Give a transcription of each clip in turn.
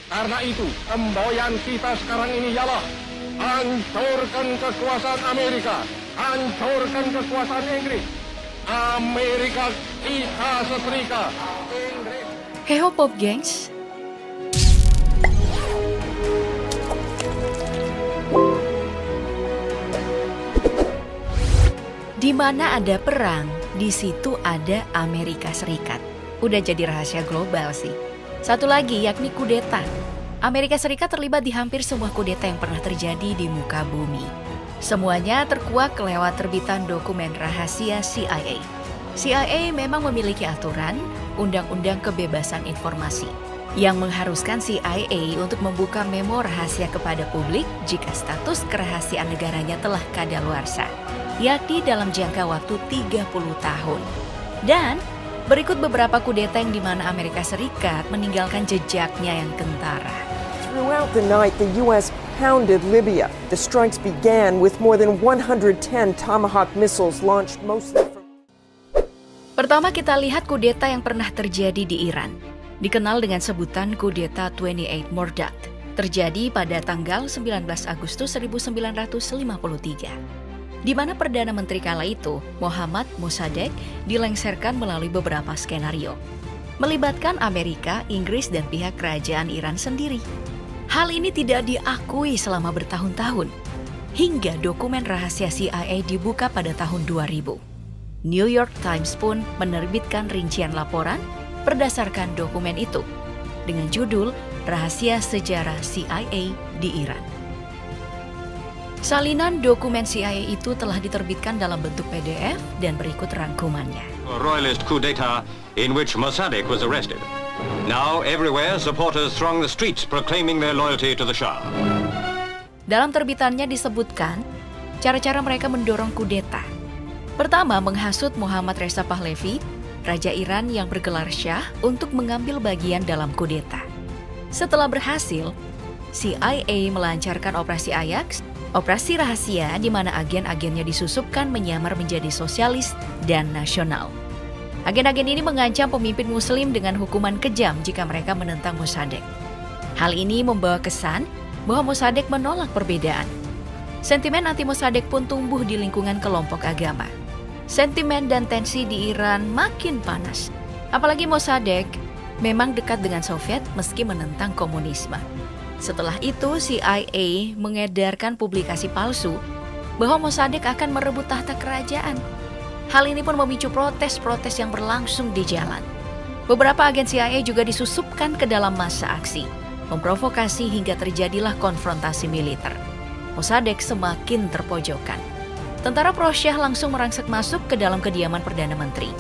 Karena itu, semboyan kita sekarang ini ialah hancurkan kekuasaan Amerika, hancurkan kekuasaan Inggris. Amerika kita setrika. Inggris. Heho Pop Gengs. Di mana ada perang, di situ ada Amerika Serikat. Udah jadi rahasia global sih. Satu lagi yakni kudeta. Amerika Serikat terlibat di hampir semua kudeta yang pernah terjadi di muka bumi. Semuanya terkuak lewat terbitan dokumen rahasia CIA. CIA memang memiliki aturan, Undang-Undang Kebebasan Informasi, yang mengharuskan CIA untuk membuka memo rahasia kepada publik jika status kerahasiaan negaranya telah kadaluarsa, yakni dalam jangka waktu 30 tahun. Dan berikut beberapa kudeta yang di mana Amerika Serikat meninggalkan jejaknya yang kentara. Throughout the night, the U.S. pounded Libya. The strikes began with more than 110 Tomahawk missiles launched mostly from... Pertama kita lihat kudeta yang pernah terjadi di Iran. Dikenal dengan sebutan kudeta 28 Mordad. Terjadi pada tanggal 19 Agustus 1953. Di mana Perdana Menteri kala itu, Mohammad Mossadegh, dilengsarkan melalui beberapa skenario. Melibatkan Amerika, Inggris, dan pihak kerajaan Iran sendiri. Hal ini tidak diakui selama bertahun-tahun. Hingga dokumen rahasia CIA dibuka pada tahun 2000. New York Times pun menerbitkan rincian laporan berdasarkan dokumen itu dengan judul Rahasia Sejarah CIA di Iran. Salinan dokumen CIA itu telah diterbitkan dalam bentuk PDF dan berikut rangkumannya. A royalist coup d'etat in which Mossadegh was arrested. Now everywhere supporters throng the streets proclaiming their loyalty to the Shah. Dalam terbitannya disebutkan cara-cara mereka mendorong kudeta. Pertama, menghasut Muhammad Reza Pahlavi, Raja Iran yang bergelar Syah, untuk mengambil bagian dalam kudeta. Setelah berhasil, CIA melancarkan operasi Ajax, operasi rahasia di mana agen-agennya disusupkan menyamar menjadi sosialis dan nasional. Agen-agen ini mengancam pemimpin muslim dengan hukuman kejam jika mereka menentang Mossadegh. Hal ini membawa kesan bahwa Mossadegh menolak perbedaan. Sentimen anti-Mossadegh pun tumbuh di lingkungan kelompok agama. Sentimen dan tensi di Iran makin panas. Apalagi Mossadegh memang dekat dengan Soviet meski menentang komunisme. Setelah itu CIA mengedarkan publikasi palsu bahwa Mossadegh akan merebut tahta kerajaan. Hal ini pun memicu protes-protes yang berlangsung di jalan. Beberapa agen CIA juga disusupkan ke dalam massa aksi, memprovokasi hingga terjadilah konfrontasi militer. Mossadegh semakin terpojokkan. Tentara pro-Syah langsung merangsek masuk ke dalam kediaman Perdana Menteri.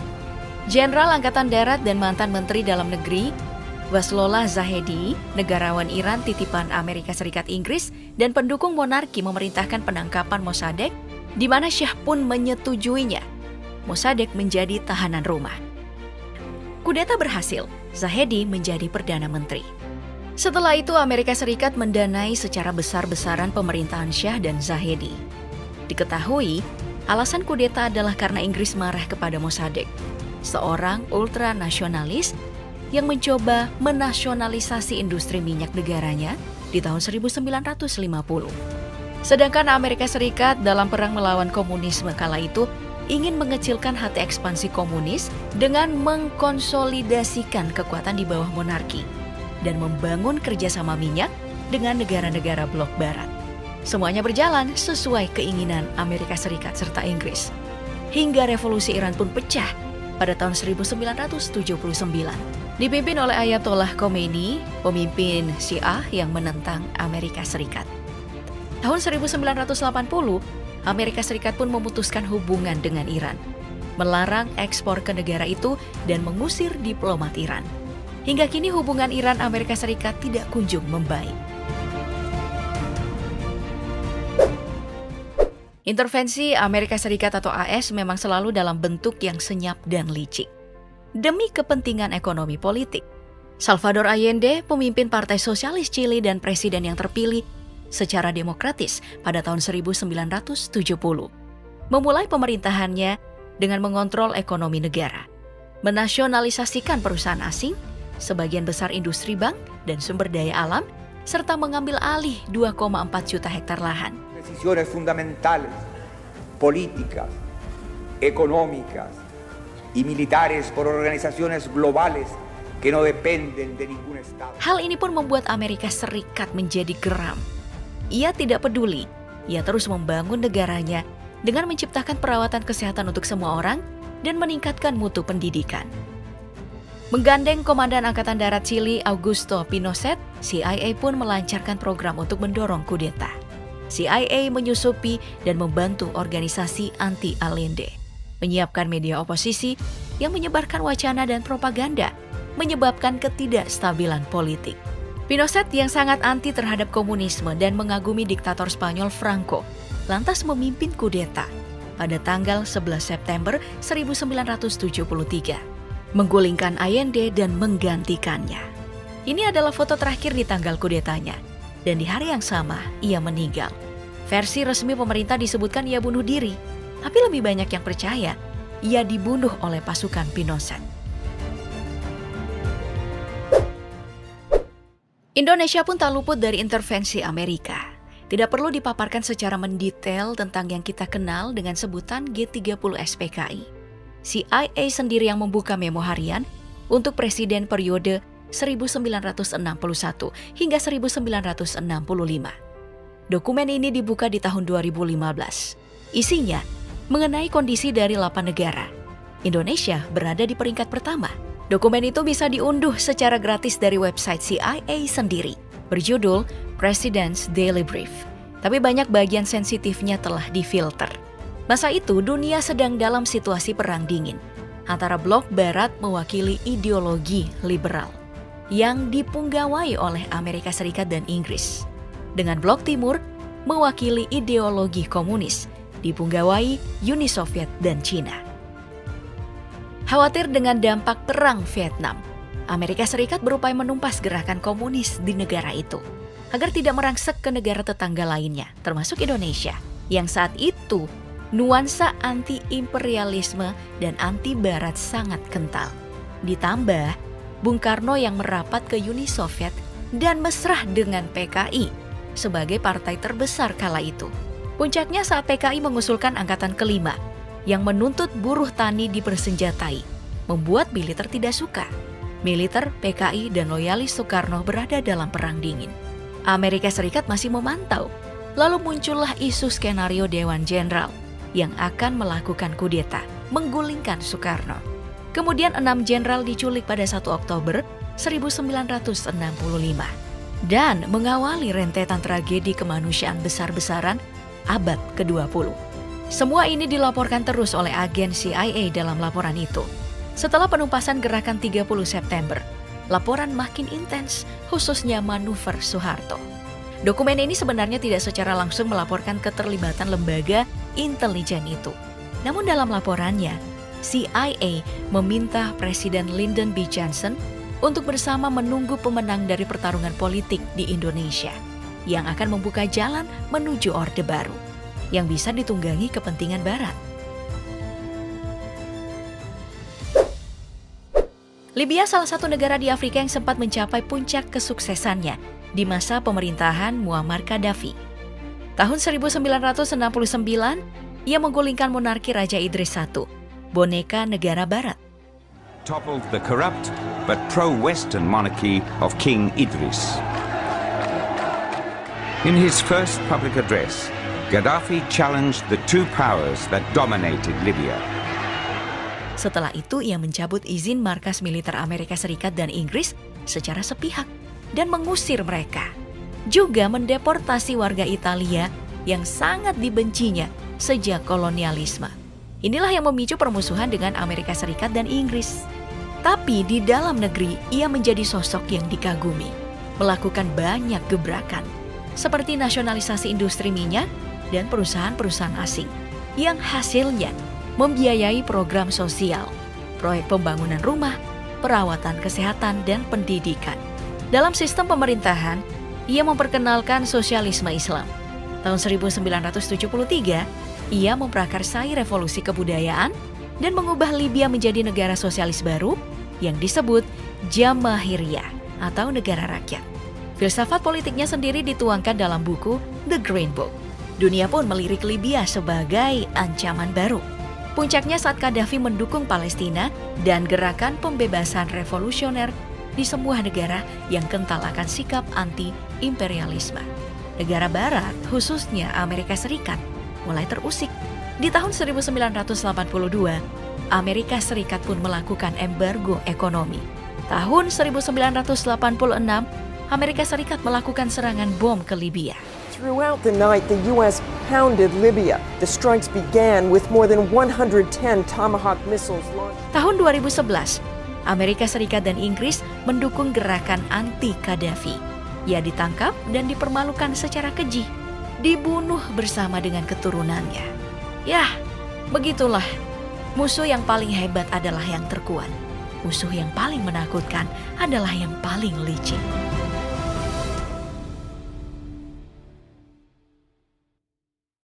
Jenderal Angkatan Darat dan mantan Menteri Dalam Negeri Waslola Zahedi, negarawan Iran titipan Amerika Serikat Inggris dan pendukung monarki memerintahkan penangkapan Mossadegh, di mana Syah pun menyetujuinya. Mossadegh menjadi tahanan rumah. Kudeta berhasil, Zahedi menjadi Perdana Menteri. Setelah itu Amerika Serikat mendanai secara besar-besaran pemerintahan Syah dan Zahedi. Diketahui, alasan kudeta adalah karena Inggris marah kepada Mossadegh, seorang ultranasionalis yang mencoba menasionalisasi industri minyak negaranya di tahun 1950. Sedangkan Amerika Serikat dalam perang melawan komunisme kala itu ingin mengecilkan hati ekspansi komunis dengan mengkonsolidasikan kekuatan di bawah monarki dan membangun kerjasama minyak dengan negara-negara blok barat. Semuanya berjalan sesuai keinginan Amerika Serikat serta Inggris. Hingga revolusi Iran pun pecah pada tahun 1979. Dipimpin oleh Ayatollah Khomeini, pemimpin Syiah yang menentang Amerika Serikat. Tahun 1980, Amerika Serikat pun memutuskan hubungan dengan Iran, melarang ekspor ke negara itu dan mengusir diplomat Iran. Hingga kini hubungan Iran-Amerika Serikat tidak kunjung membaik. Intervensi Amerika Serikat atau AS memang selalu dalam bentuk yang senyap dan licik. Demi kepentingan ekonomi politik, Salvador Allende, pemimpin Partai Sosialis Chili dan presiden yang terpilih secara demokratis pada tahun 1970, memulai pemerintahannya dengan mengontrol ekonomi negara, menasionalisasikan perusahaan asing, sebagian besar industri bank, dan sumber daya alam, serta mengambil alih 2,4 juta hektar lahan. Decisiones fundamentales, políticas, económicas y militares por organizaciones globales que no dependen de ningún Estado. Hal ini pun membuat Amerika Serikat menjadi geram. Ia tidak peduli, ia terus membangun negaranya dengan menciptakan perawatan kesehatan untuk semua orang dan meningkatkan mutu pendidikan. Menggandeng Komandan Angkatan Darat Chili Augusto Pinochet, CIA pun melancarkan program untuk mendorong kudeta. CIA menyusupi dan membantu organisasi anti-Allende, menyiapkan media oposisi yang menyebarkan wacana dan propaganda, menyebabkan ketidakstabilan politik. Pinochet yang sangat anti terhadap komunisme dan mengagumi diktator Spanyol Franco, lantas memimpin kudeta pada tanggal 11 September 1973. Menggulingkan Allende dan menggantikannya. Ini adalah foto terakhir di tanggal kudetanya, dan di hari yang sama ia meninggal. Versi resmi pemerintah disebutkan ia bunuh diri, tapi lebih banyak yang percaya ia dibunuh oleh pasukan Pinochet. Indonesia pun tak luput dari intervensi Amerika. Tidak perlu dipaparkan secara mendetail tentang yang kita kenal dengan sebutan G30 SPKI. CIA sendiri yang membuka memo harian untuk presiden periode 1961 hingga 1965. Dokumen ini dibuka di tahun 2015. Isinya mengenai kondisi dari 8 negara. Indonesia berada di peringkat pertama. Dokumen itu bisa diunduh secara gratis dari website CIA sendiri, berjudul President's Daily Brief. Tapi banyak bagian sensitifnya telah difilter. Masa itu dunia sedang dalam situasi perang dingin antara blok barat mewakili ideologi liberal yang dipunggawai oleh Amerika Serikat dan Inggris, dengan blok timur mewakili ideologi komunis dipunggawai Uni Soviet dan Cina. Khawatir dengan dampak perang Vietnam, Amerika Serikat berupaya menumpas gerakan komunis di negara itu agar tidak merangsek ke negara tetangga lainnya, termasuk Indonesia, yang saat itu nuansa anti-imperialisme dan anti-barat sangat kental. Ditambah, Bung Karno yang merapat ke Uni Soviet dan mesra dengan PKI sebagai partai terbesar kala itu. Puncaknya saat PKI mengusulkan angkatan kelima yang menuntut buruh tani dipersenjatai, membuat militer tidak suka. Militer, PKI, dan loyalis Soekarno berada dalam perang dingin. Amerika Serikat masih memantau, lalu muncullah isu skenario Dewan Jenderal yang akan melakukan kudeta, menggulingkan Soekarno. Kemudian 6 jenderal diculik pada 1 Oktober 1965 dan mengawali rentetan tragedi kemanusiaan besar-besaran abad ke-20. Semua ini dilaporkan terus oleh agen CIA dalam laporan itu. Setelah penumpasan gerakan 30 September, laporan makin intens, khususnya manuver Soeharto. Dokumen ini sebenarnya tidak secara langsung melaporkan keterlibatan lembaga intelijen itu. Namun dalam laporannya, CIA meminta Presiden Lyndon B. Johnson untuk bersama menunggu pemenang dari pertarungan politik di Indonesia yang akan membuka jalan menuju Orde Baru yang bisa ditunggangi kepentingan Barat. Libya salah satu negara di Afrika yang sempat mencapai puncak kesuksesannya di masa pemerintahan Muammar Gaddafi. Tahun 1969, ia menggulingkan monarki Raja Idris I, boneka negara Barat. Toppled the corrupt but pro-Western monarchy of King Idris. In his first public address, Gaddafi challenged the two powers that dominated Libya. Setelah itu, ia mencabut izin markas militer Amerika Serikat dan Inggris secara sepihak dan mengusir mereka. Juga mendeportasi warga Italia yang sangat dibencinya sejak kolonialisme. Inilah yang memicu permusuhan dengan Amerika Serikat dan Inggris. Tapi di dalam negeri, ia menjadi sosok yang dikagumi, melakukan banyak gebrakan, seperti nasionalisasi industri minyak dan perusahaan-perusahaan asing, yang hasilnya membiayai program sosial, proyek pembangunan rumah, perawatan kesehatan, dan pendidikan. Dalam sistem pemerintahan, ia memperkenalkan sosialisme Islam. Tahun 1973, ia memprakarsai revolusi kebudayaan dan mengubah Libya menjadi negara sosialis baru yang disebut Jamahiriyah atau negara rakyat. Filsafat politiknya sendiri dituangkan dalam buku The Green Book. Dunia pun melirik Libya sebagai ancaman baru. Puncaknya saat Gaddafi mendukung Palestina dan gerakan pembebasan revolusioner di semua negara yang kental akan sikap anti-imperialisme. Negara Barat, khususnya Amerika Serikat, mulai terusik. Di tahun 1982, Amerika Serikat pun melakukan embargo ekonomi. Tahun 1986, Amerika Serikat melakukan serangan bom ke Libya. Throughout the night, the U.S. pounded Libya. The strikes began with more than 110 Tomahawk missiles launched. Tahun 2011, Amerika Serikat dan Inggris mendukung gerakan anti-Gaddafi. Ia ditangkap dan dipermalukan secara keji, dibunuh bersama dengan keturunannya. Yah, begitulah. Musuh yang paling hebat adalah yang terkuat. Musuh yang paling menakutkan adalah yang paling licik.